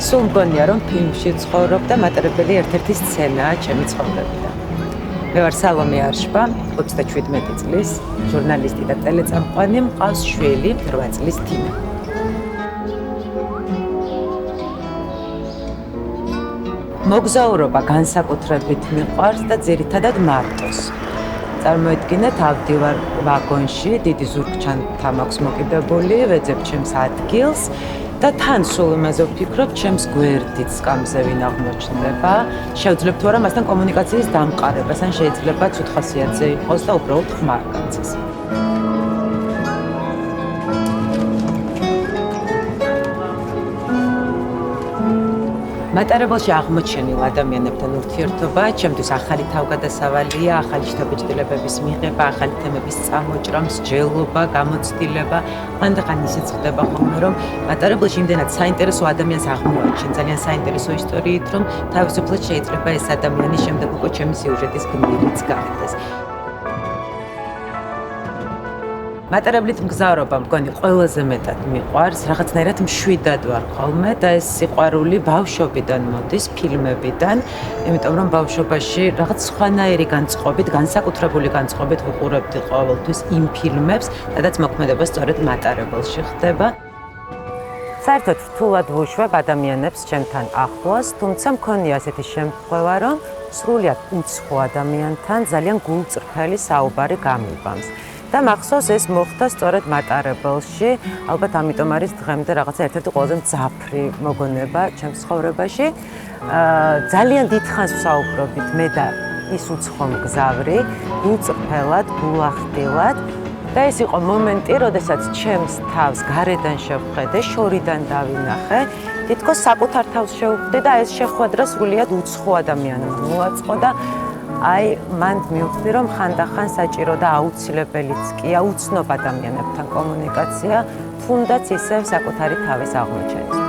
სულ მგონია რომ ფილმში ცხოვრობ და მატარებელი ერთ-ერთი სცენაა ჩემი ცხოვრებიდან. მე ვარ სალომე არშბა, 37 წლის, ჟურნალისტი და ტელეწამყვანი, მყავს შვილი 8 წლის თინა. მოგზაურობა განსაკუთრებით მიყვარს და ძირითადად მარტოს. წარმოიდგინეთ, ავდივარ ვაგონში, დიდი ზურგჩანთა მაქვს მოკიდებული, ვეძებ ჩემს ადგილს და თან სულ იმაზე ვფიქრობ, ჩემს გვერდით სკამზე ვინ აღმოჩნდება. შევძლებთ თუ არა მასთან კომუნიკაციის დამყარებას, ან შეიძლება ცუდ ხასიათზე იყოს და უბრალოდ ხმარ გაცეს. მატარებელში აღმოჩენილ ადამიანებთან ურთიერთობა ჩემთვის ახალი თავგადასავალია, ახალი შთაბეჭდილებების მიღება, ახალი თემების წამოჭრა, მსჯელობა, გამოცდილება. ხანდახან ისიც ხდება ხოლმე, რომ მატარებელში იმდენად საინტერესო ადამიანს აღმოაჩენ, ძალიან საინტერესო ისტორიით, რომ თავისუფლად შეიძლება ეს ადამიანი შემდეგ უკვე ჩემი სიუჟეტის გმირიც გახდეს. მატარებლით მგზავრობა მგონი ყველაზე მეტად მიყვარს, რაღაცნაირად მშვიდად ვარ ხოლმე და ეს სიყვარული ბავშვობიდან მოდის, ფილმებიდან, იმიტომ რომ ბავშვობაში რაღაც სხვანაირი განწყობით, განსაკუთრებული განწყობით ვუყურებდი ყოველთვის იმ ფილმებს, სადაც მოქმედება სწორედ მატარებელში ხდება. საერთოდ რთულად ვუშვებ ადამიანებს ჩემთან ახლოს, თუმცა მქონია ასეთი შემთხვევა, რომ სრულიად უცხო ადამიანთან ძალიან გულწრფელი საუბარი გამიბამს. და მახსოვს ეს მოხდა სწორედ მატარებელში, ალბათ ამიტომ არის დღემდე რაღაცა ერთ-ერთი ყველაზე მძაფრი მოგონება ჩემს ცხოვრებაში. ძალიან დიდხანს ვსაუბრობთ მე და ის უცხო მგზავრი, გულწრფელად, გულახდილად და ეს იყო მომენტი, როდესაც ჩემს თავს გარედან შევხედე, შორიდან დავინახე, თითქოს საკუთარ თავს შევხვდი და ეს შეხვედრა სრულიად უცხო ადამიანს მოაწყო და აი, მანდ მივხვდი, რომ ხანდახან საჭირო და აუცილებელიც კია უცნობ ადამიანებთან კომუნიკაცია, თუნდაც ისევ საკუთარი თავის აღმოჩენის.